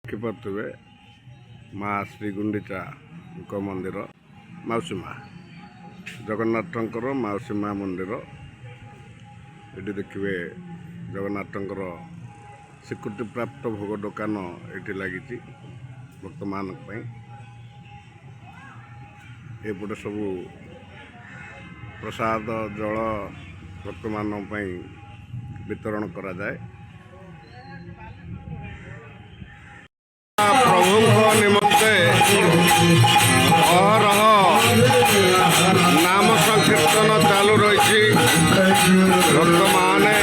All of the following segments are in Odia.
ଦେଖିପାରୁଥିବେ ମା ଶ୍ରୀ ଗୁଣ୍ଡିଚା ମନ୍ଦିର ମାଉସୀ ମା ଜଗନ୍ନାଥଙ୍କର ମାଉସୀ ମା ମନ୍ଦିର। ଏଠି ଦେଖିବେ ଜଗନ୍ନାଥଙ୍କର ସ୍ୱୀକୃତିପ୍ରାପ୍ତ ଭୋଗ ଦୋକାନ ଏଠି ଲାଗିଛି ଭକ୍ତମାନଙ୍କ ପାଇଁ। ଏପଟେ ସବୁ ପ୍ରସାଦ ଜଳ ଭକ୍ତମାନଙ୍କ ପାଇଁ ବିତରଣ କରାଯାଏ। ପ୍ରଭୁଙ୍କ ନିମନ୍ତେ ଅହରହ ନାମ ସଂକୀର୍ତ୍ତନ ଚାଲୁ ରହିଛି। ଭକ୍ତମାନେ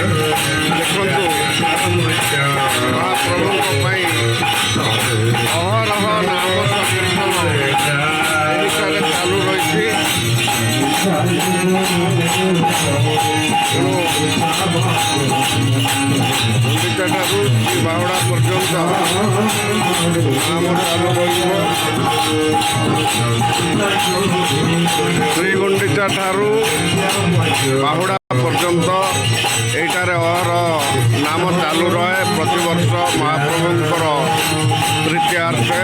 ଦେଖନ୍ତୁ ମହାପ୍ରଭୁଙ୍କ ପାଇଁ ଅହରହ ନାମ ସଂକୀର୍ତ୍ତନ ଓଡ଼ିଶାରେ ଚାଲୁ ରହିଛି। ଗୁଣ୍ଡିଚାଠାରୁ ବାହୁଡ଼ା ପର୍ଯ୍ୟନ୍ତ ନାମ ଚାଲୁ ରହିବ। ଶ୍ରୀଗୁଣ୍ଡିଚା ଠାରୁ ବାହୁଡ଼ା ପର୍ଯ୍ୟନ୍ତ ଏଇଠାରେ ଅହରହ ନାମ ଚାଲୁ ରହେ। ପ୍ରତିବର୍ଷ ମହାପ୍ରଭୁଙ୍କର ପ୍ରୀତ୍ୟାର୍ଥେ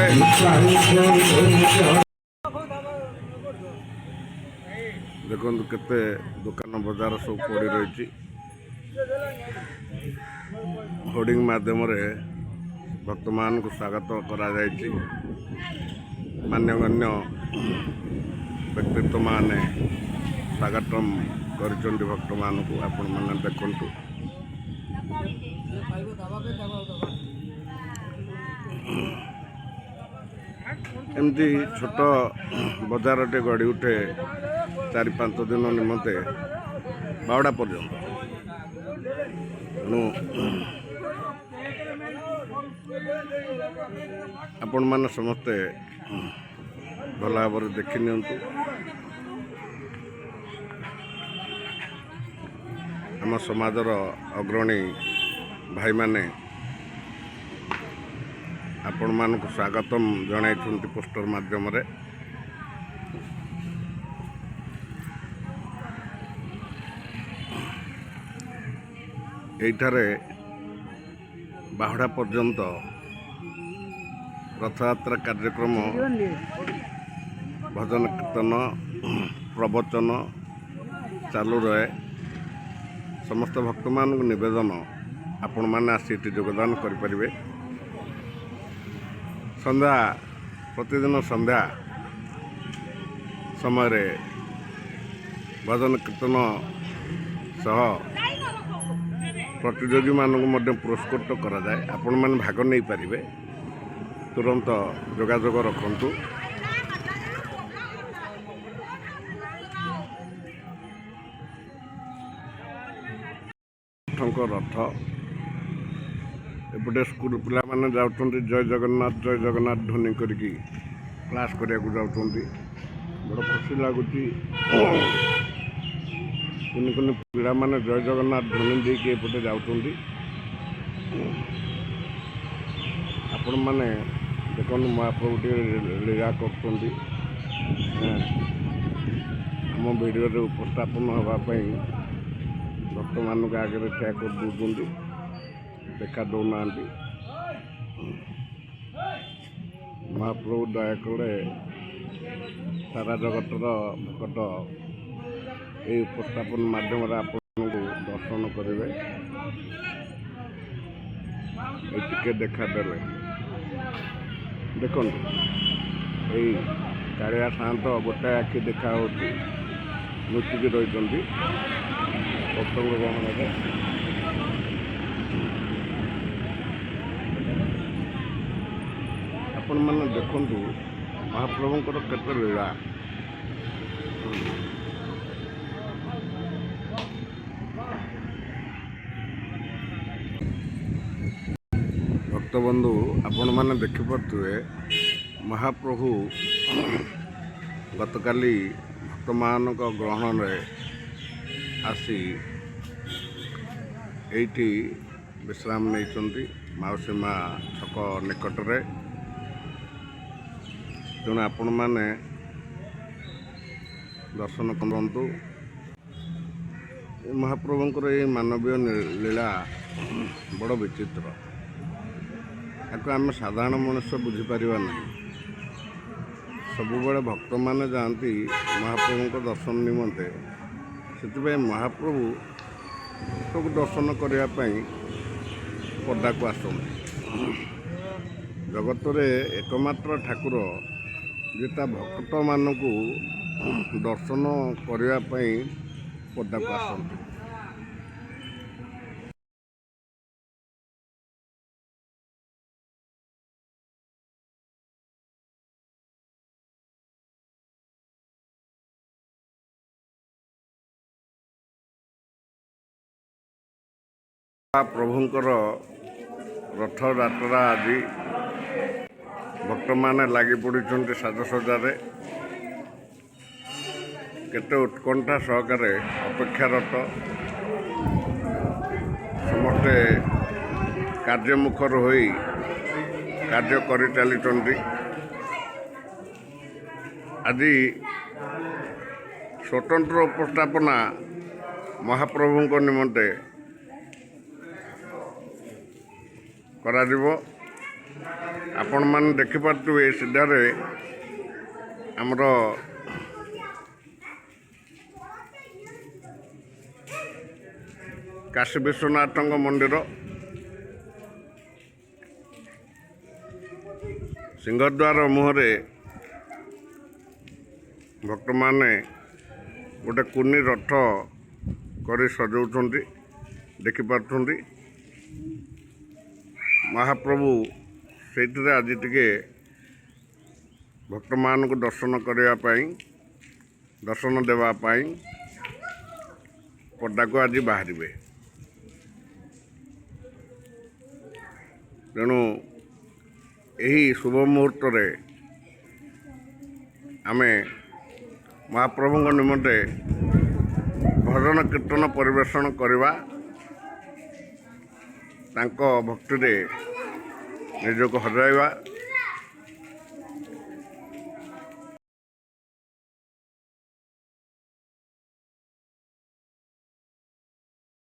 ଦେଖନ୍ତୁ କେତେ ଦୋକାନ ବଜାର ସବୁ ପଡ଼ି ରହିଛି। ହୋର୍ଡିଂ ମାଧ୍ୟମରେ ଭକ୍ତମାନଙ୍କୁ ସ୍ୱାଗତ କରାଯାଇଛି। ମାନ୍ୟଗଣ୍ୟ ବ୍ୟକ୍ତିତ୍ୱମାନେ ସ୍ୱାଗତମ କରିଛନ୍ତି ଭକ୍ତମାନଙ୍କୁ। ଆପଣମାନେ ଦେଖନ୍ତୁ ଏମିତି ଛୋଟ ବଜାରଟେ ଗଢ଼ି ଉଠେ 4-5 ଦିନ ନିମନ୍ତେ ବାହୁଡ଼ା ପର୍ଯ୍ୟନ୍ତ। ତେଣୁ ଆପଣମାନେ ସମସ୍ତେ ଭଲ ଭାବରେ ଦେଖି ନିଅନ୍ତୁ। ଆମ ସମାଜର ଅଗ୍ରଣୀ ଭାଇମାନେ ଆପଣମାନଙ୍କୁ ସ୍ୱାଗତମ ଜଣାଇଛନ୍ତି ପୋଷ୍ଟର ମାଧ୍ୟମରେ। ଏଇଠାରେ ବାହୁଡ଼ା ପର୍ଯ୍ୟନ୍ତ ରଥଯାତ୍ରା କାର୍ଯ୍ୟକ୍ରମ, ଭଜନ କୀର୍ତ୍ତନ, ପ୍ରବଚନ ଚାଲୁ ରହେ। ସମସ୍ତ ଭକ୍ତମାନଙ୍କୁ ନିବେଦନ ଆପଣମାନେ ଆସି ଏଠି ଯୋଗଦାନ କରିପାରିବେ। ପ୍ରତିଦିନ ସନ୍ଧ୍ୟା ସମୟରେ ଭଜନ କୀର୍ତ୍ତନ ସହ ପ୍ରତିଯୋଗୀମାନଙ୍କୁ ମଧ୍ୟ ପୁରସ୍କୃତ କରାଯାଏ। ଆପଣମାନେ ଭାଗ ନେଇପାରିବେ। ତୁରନ୍ତ ଯୋଗାଯୋଗ ରଖନ୍ତୁ। ରଥ ଏପଟେ ସ୍କୁଲ ପିଲାମାନେ ଯାଉଛନ୍ତି ଜୟ ଜଗନ୍ନାଥ ଧ୍ୱନି କରିକି କ୍ଲାସ୍ କରିବାକୁ ଯାଉଛନ୍ତି। ବଡ଼ ଖୁସି ଲାଗୁଛି। କୁନି କୁନି ପିଲାମାନେ ଜୟ ଜଗନ୍ନାଥ ଧ୍ୱନି ଦେଇକି ଏପଟେ ଯାଉଛନ୍ତି। ଆପଣମାନେ ଦେଖନ୍ତୁ ମହାପ୍ରଭୁ ଟିକେ ଲୀଳା କରୁଛନ୍ତି। ଆମ ଭିଡ଼ିଓରେ ଉପସ୍ଥାପନ ହେବା ପାଇଁ ଭକ୍ତମାନଙ୍କ ଆଗରେ ଠିଆ କରିଦେଉଛନ୍ତି, ଦେଖା ଦେଉନାହାନ୍ତି। ମହାପ୍ରଭୁ ଦୟାକଲେ ସାରା ଜଗତର ଭକ୍ତ ଏହି ଉପସ୍ଥାପନ ମାଧ୍ୟମରେ ଆପଣଙ୍କୁ ଦର୍ଶନ କରିବେ। ଏଇ ଟିକେ ଦେଖାଦେଲେ ଦେଖନ୍ତୁ ଏଇ କାଳିଆ ସାଆନ୍ତ ଗୋଟାଏ ଆଖି ଦେଖା ହେଉଛି, ଲୁଚିକି ରହିଛନ୍ତି ପତଙ୍ଗ ଗହଣରେ। ଆପଣମାନେ ଦେଖନ୍ତୁ ମହାପ୍ରଭୁଙ୍କର କେତେ ଲୀଳା। ଭକ୍ତବନ୍ଧୁ ଆପଣମାନେ ଦେଖିପାରୁଥିବେ ମହାପ୍ରଭୁ ଗତକାଲି ଭକ୍ତମାନଙ୍କ ଗ୍ରହଣରେ ଆସି ଏଇଠି ବିଶ୍ରାମ ନେଇଛନ୍ତି ମାଉସୀ ମା ଛକ ନିକଟରେ। ତେଣୁ ଆପଣମାନେ ଦର୍ଶନ କରନ୍ତୁ। ମହାପ୍ରଭୁଙ୍କର ଏହି ମାନବୀୟ ଲୀଳା ବଡ଼ ବିଚିତ୍ର। ତାକୁ ଆମେ ସାଧାରଣ ମଣିଷ ବୁଝିପାରିବା ନାହିଁ। ସବୁବେଳେ ଭକ୍ତମାନେ ଯାଆନ୍ତି ମହାପ୍ରଭୁଙ୍କ ଦର୍ଶନ ନିମନ୍ତେ। ସେଥିପାଇଁ ମହାପ୍ରଭୁ ସବୁ ଦର୍ଶନ କରିବା ପାଇଁ ପଦାକୁ ଆସନ୍ତି। ଜଗତରେ ଏକମାତ୍ର ଠାକୁର ଯେ ତା ଭକ୍ତମାନଙ୍କୁ ଦର୍ଶନ କରିବା ପାଇଁ ପଦାକୁ ଆସନ୍ତି। ପ୍ରଭୁଙ୍କର ରଥଯାତ୍ରା ଆଜି ଭକ୍ତମାନେ ଲାଗି ପଡ଼ିଛନ୍ତି ସାଜସଜ୍ଜାରେ। କେତେ ଉତ୍କଣ୍ଠା ସହକାରେ ଅପେକ୍ଷାରତ। ସମସ୍ତେ କାର୍ଯ୍ୟମୁଖର ହୋଇ କାର୍ଯ୍ୟ କରି ଚାଲିଛନ୍ତି। ଆଜି ସ୍ୱତନ୍ତ୍ର ଉପସ୍ଥାପନା ମହାପ୍ରଭୁଙ୍କ ନିମନ୍ତେ କରାଯିବ। ଆପଣମାନେ ଦେଖିପାରୁଥିବେ ସିଧାରେ ଆମର କାଶୀ ବିଶ୍ୱନାଥଙ୍କ ମନ୍ଦିର। ସିଂହଦ୍ୱାର ମୁହଁରେ ଭକ୍ତମାନେ ଗୋଟେ କୁନି ରଥ କରି ସଜଉଛନ୍ତି, ଦେଖିପାରୁଛନ୍ତି। ମହାପ୍ରଭୁ ସେଇଥିରେ ଆଜି ଟିକେ ଭକ୍ତମାନଙ୍କୁ ଦର୍ଶନ କରିବା ପାଇଁ, ଦର୍ଶନ ଦେବା ପାଇଁ ପଦାକୁ ଆଜି ବାହାରିବେ। ତେଣୁ ଏହି ଶୁଭ ମୁହୂର୍ତ୍ତରେ ଆମେ ମହାପ୍ରଭୁଙ୍କ ନିମନ୍ତେ ଭଜନ କୀର୍ତ୍ତନ ପରିବେଷଣ କରିବା, ତାଙ୍କ ଭକ୍ତିରେ ନିଜକୁ ହଜାଇବା।